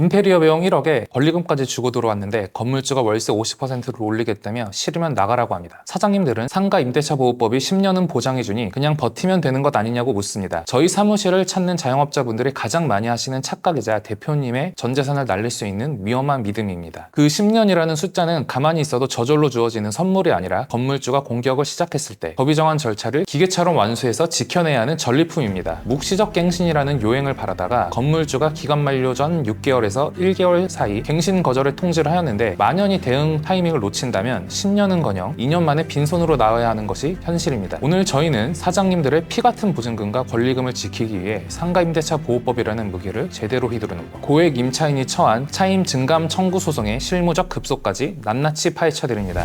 인테리어 비용 1억에 권리금까지 주고 들어왔는데 건물주가 월세 50%를 올리겠다며 싫으면 나가라고 합니다. 사장님들은 상가 임대차 보호법이 10년은 보장해주니 그냥 버티면 되는 것 아니냐고 묻습니다. 저희 사무실을 찾는 자영업자분들이 가장 많이 하시는 착각이자 대표님의 전 재산을 날릴 수 있는 위험한 믿음입니다. 그 10년이라는 숫자는 가만히 있어도 저절로 주어지는 선물이 아니라 건물주가 공격을 시작했을 때 법이 정한 절차를 기계처럼 완수해서 지켜내야 하는 전리품입니다. 묵시적 갱신이라는 요행을 바라다가 건물주가 기간 만료 전 6개월에서 1개월 사이 갱신 거절을 통지를 하였는데 만연히 대응 타이밍을 놓친다면 10년은커녕 2년 만에 빈손으로 나와야 하는 것이 현실입니다. 오늘 저희는 사장님들의 피 같은 보증금과 권리금을 지키기 위해 상가임대차 보호법이라는 무기를 제대로 휘두르는 것, 고액 임차인이 처한 차임 증감 청구 소송의 실무적 급소까지 낱낱이 파헤쳐드립니다.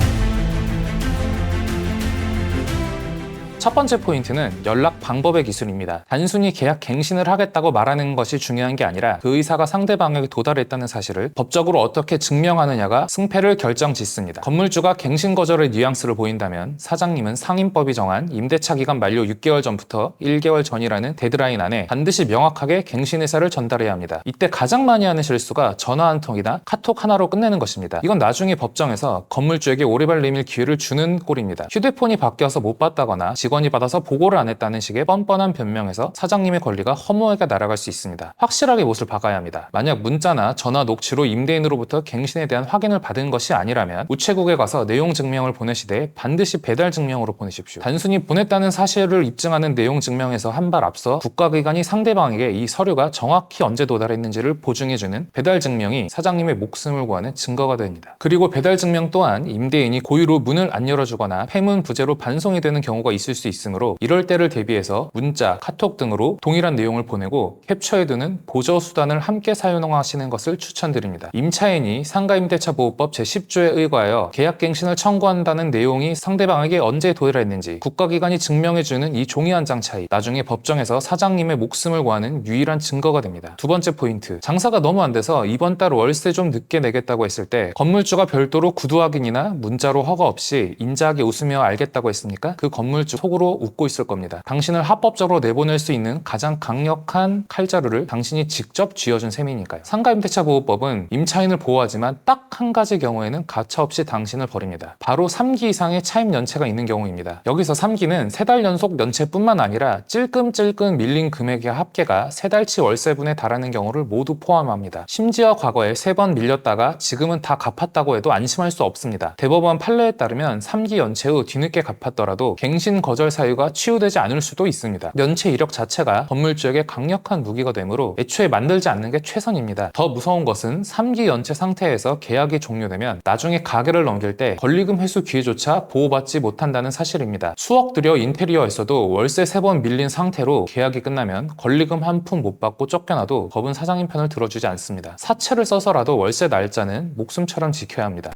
첫 번째 포인트는 연락 방법의 기술입니다. 단순히 계약 갱신을 하겠다고 말하는 것이 중요한 게 아니라 그 의사가 상대방에게 도달했다는 사실을 법적으로 어떻게 증명하느냐가 승패를 결정짓습니다. 건물주가 갱신 거절의 뉘앙스를 보인다면 사장님은 상임법이 정한 임대차 기간 만료 6개월 전부터 1개월 전이라는 데드라인 안에 반드시 명확하게 갱신 의사를 전달해야 합니다. 이때 가장 많이 하는 실수가 전화 한 통이나 카톡 하나로 끝내는 것입니다. 이건 나중에 법정에서 건물주에게 오리발 내밀 기회를 주는 꼴입니다. 휴대폰이 바뀌어서 못 봤다거나 직원이 받아서 보고를 안 했다는 식의 뻔뻔한 변명에서 사장님의 권리가 허무하게 날아갈 수 있습니다. 확실하게 못을 박아야 합니다. 만약 문자나 전화 녹취로 임대인으로부터 갱신에 대한 확인을 받은 것이 아니라면 우체국에 가서 내용 증명을 보내시되 반드시 배달 증명으로 보내십시오. 단순히 보냈다는 사실을 입증하는 내용 증명에서 한 발 앞서 국가기관이 상대방에게 이 서류가 정확히 언제 도달했는지를 보증해주는 배달 증명이 사장님의 목숨을 구하는 증거가 됩니다. 그리고 배달 증명 또한 임대인이 고의로 문을 안 열어주거나 폐문 부재로 반송이 되는 경우가 있을 수 있으므로 이럴 때를 대비해서 문자, 카톡 등으로 동일한 내용을 보내고 캡처해두는 보조 수단을 함께 사용하시는 것을 추천드립니다. 임차인이 상가임대차 보호법 제10조에 의거하여 계약갱신을 청구한다는 내용이 상대방에게 언제 도달했는지 국가기관이 증명해주는 이 종이 한 장 차이, 나중에 법정에서 사장님의 목숨을 구하는 유일한 증거가 됩니다. 두 번째 포인트, 장사가 너무 안 돼서 이번 달 월세 좀 늦게 내겠다고 했을 때 건물주가 별도로 구두 확인이나 문자로 허가 없이 인자하게 웃으며 알겠다고 했습니까? 그 건물주 속으로 웃고 있을 겁니다. 당신을 합법적으로 내보낼 수 있는 가장 강력한 칼자루를 당신이 직접 쥐어준 셈이니까요. 상가임대차 보호법은 임차인을 보호하지만 딱 한 가지 경우에는 가차없이 당신을 버립니다. 바로 3기 이상의 차임 연체가 있는 경우입니다. 여기서 3기는 3달 연속 연체뿐만 아니라 찔끔찔끔 밀린 금액의 합계가 3달치 월세분에 달하는 경우를 모두 포함합니다. 심지어 과거에 3번 밀렸다가 지금은 다 갚았다고 해도 안심할 수 없습니다. 대법원 판례에 따르면 3기 연체 후 뒤늦게 갚았더라도 갱신 거절 사유가 치유되지 않을 수도 있습니다. 연체 이력 자체가 건물주에게 강력한 무기가 되므로 애초에 만들지 않는 게 최선입니다. 더 무서운 것은 3기 연체 상태에서 계약이 종료되면 나중에 가게를 넘길 때 권리금 회수 기회조차 보호받지 못한다는 사실입니다. 수억 들여 인테리어에서도 월세 3번 밀린 상태로 계약이 끝나면 권리금 한 푼 못 받고 쫓겨나도 법은 사장님 편을 들어주지 않습니다. 사채를 써서라도 월세 날짜는 목숨처럼 지켜야 합니다.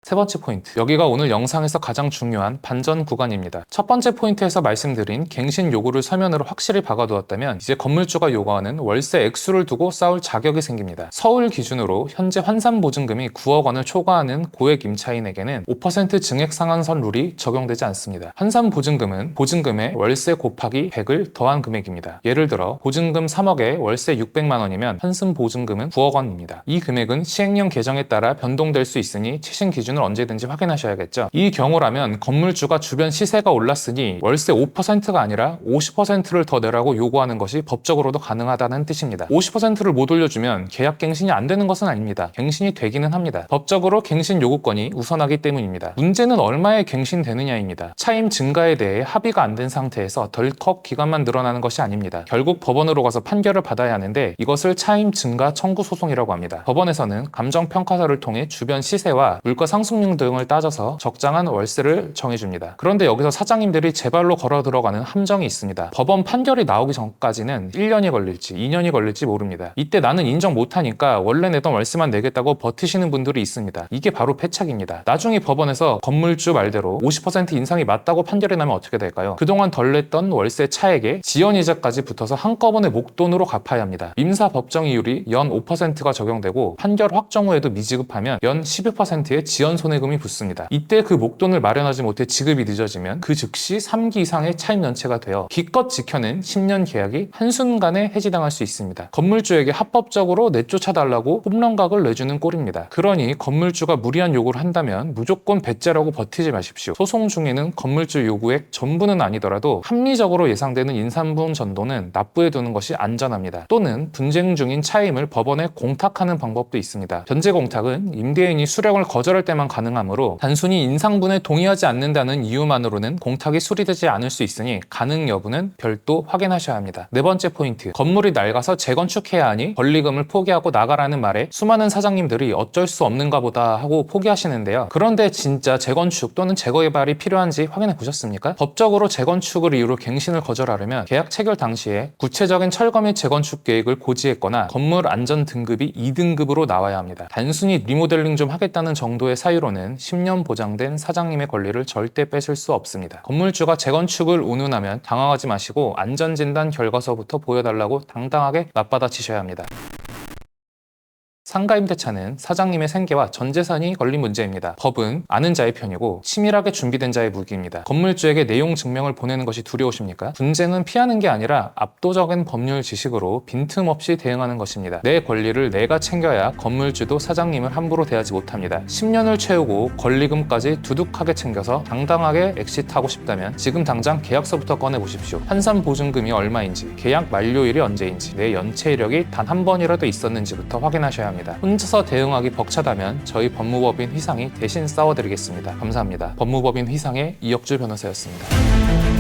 세 번째 포인트, 여기가 오늘 영상에서 가장 중요한 반전 구간입니다. 첫 번째 포인트에서 말씀드린 갱신 요구를 서면으로 확실히 박아두었다면 이제 건물주가 요구하는 월세 액수를 두고 싸울 자격이 생깁니다. 서울 기준으로 현재 환산보증금이 9억 원을 초과하는 고액 임차인에게는 5% 증액 상한선 룰이 적용되지 않습니다. 환산보증금은 보증금에 월세 곱하기 100을 더한 금액입니다. 예를 들어 보증금 3억에 월세 600만 원이면 환산보증금은 9억 원입니다. 이 금액은 시행령 개정에 따라 변동될 수 있으니 최신 기준 언제든지 확인하셔야겠죠. 이 경우라면 건물주가 주변 시세가 올랐으니 월세 5%가 아니라 50%를 더 내라고 요구하는 것이 법적으로도 가능하다는 뜻입니다. 50%를 못 올려주면 계약 갱신이 안 되는 것은 아닙니다. 갱신이 되기는 합니다. 법적으로 갱신 요구권이 우선하기 때문입니다. 문제는 얼마에 갱신되느냐입니다. 차임 증가에 대해 합의가 안 된 상태에서 덜컥 기간만 늘어나는 것이 아닙니다. 결국 법원으로 가서 판결을 받아야 하는데 이것을 차임 증가 청구 소송이라고 합니다. 법원에서는 감정평가서를 통해 주변 시세와 물가 상승률 등을 따져서 적당한 월세를 정해줍니다. 그런데 여기서 사장님들이 제 발로 걸어 들어가는 함정이 있습니다. 법원 판결이 나오기 전까지는 1년이 걸릴지 2년이 걸릴지 모릅니다. 이때 나는 인정 못하니까 원래 내던 월세만 내겠다고 버티시는 분들이 있습니다. 이게 바로 패착입니다. 나중에 법원에서 건물주 말대로 50% 인상이 맞다고 판결이 나면 어떻게 될까요? 그동안 덜 냈던 월세 차액에 지연이자까지 붙어서 한꺼번에 목돈으로 갚아야 합니다. 민사 법정 이율이 연 5%가 적용되고 판결 확정 후에도 미지급하면 연 12%의 지연 손해금이 붙습니다. 이때 그 목돈을 마련하지 못해 지급이 늦어지면 그 즉시 3기 이상의 차임 연체가 되어 기껏 지켜낸 10년 계약이 한순간에 해지당할 수 있습니다. 건물주에게 합법적으로 내쫓아달라고 홈런각을 내주는 꼴입니다. 그러니 건물주가 무리한 요구를 한다면 무조건 배째라고 버티지 마십시오. 소송 중에는 건물주 요구액 전부는 아니더라도 합리적으로 예상되는 인산분 전도는 납부해 두는 것이 안전합니다. 또는 분쟁 중인 차임을 법원에 공탁하는 방법도 있습니다. 변제 공탁은 임대인이 수령을 거절할 때만 가능하므로 단순히 인상분에 동의하지 않는다는 이유만으로는 공탁이 수리되지 않을 수 있으니 가능 여부는 별도 확인하셔야 합니다. 네 번째 포인트, 건물이 낡아서 재건축해야 하니 권리금을 포기하고 나가라는 말에 수많은 사장님들이 어쩔 수 없는가 보다 하고 포기하시는데요. 그런데 진짜 재건축 또는 재개발이 필요한지 확인해 보셨습니까? 법적으로 재건축을 이유로 갱신을 거절하려면 계약 체결 당시에 구체적인 철거 및 재건축 계획을 고지했거나 건물 안전 등급이 2등급으로 나와야 합니다. 단순히 리모델링 좀 하겠다는 정도의 사유로는 10년 보장된 사장님의 권리를 절대 뺏을 수 없습니다. 건물주가 재건축을 운운하면 당황하지 마시고 안전진단 결과서부터 보여달라고 당당하게 맞받아치셔야 합니다. 상가임대차는 사장님의 생계와 전재산이 걸린 문제입니다. 법은 아는 자의 편이고 치밀하게 준비된 자의 무기입니다. 건물주에게 내용 증명을 보내는 것이 두려우십니까? 분쟁은 피하는 게 아니라 압도적인 법률 지식으로 빈틈없이 대응하는 것입니다. 내 권리를 내가 챙겨야 건물주도 사장님을 함부로 대하지 못합니다. 10년을 채우고 권리금까지 두둑하게 챙겨서 당당하게 엑시트하고 싶다면 지금 당장 계약서부터 꺼내보십시오. 환산보증금이 얼마인지, 계약 만료일이 언제인지, 내 연체 이력이 단 한 번이라도 있었는지부터 확인하셔야 합니다. 혼자서 대응하기 벅차다면 저희 법무법인 휘상이 대신 싸워드리겠습니다. 감사합니다. 법무법인 휘상의 이혁주 변호사였습니다.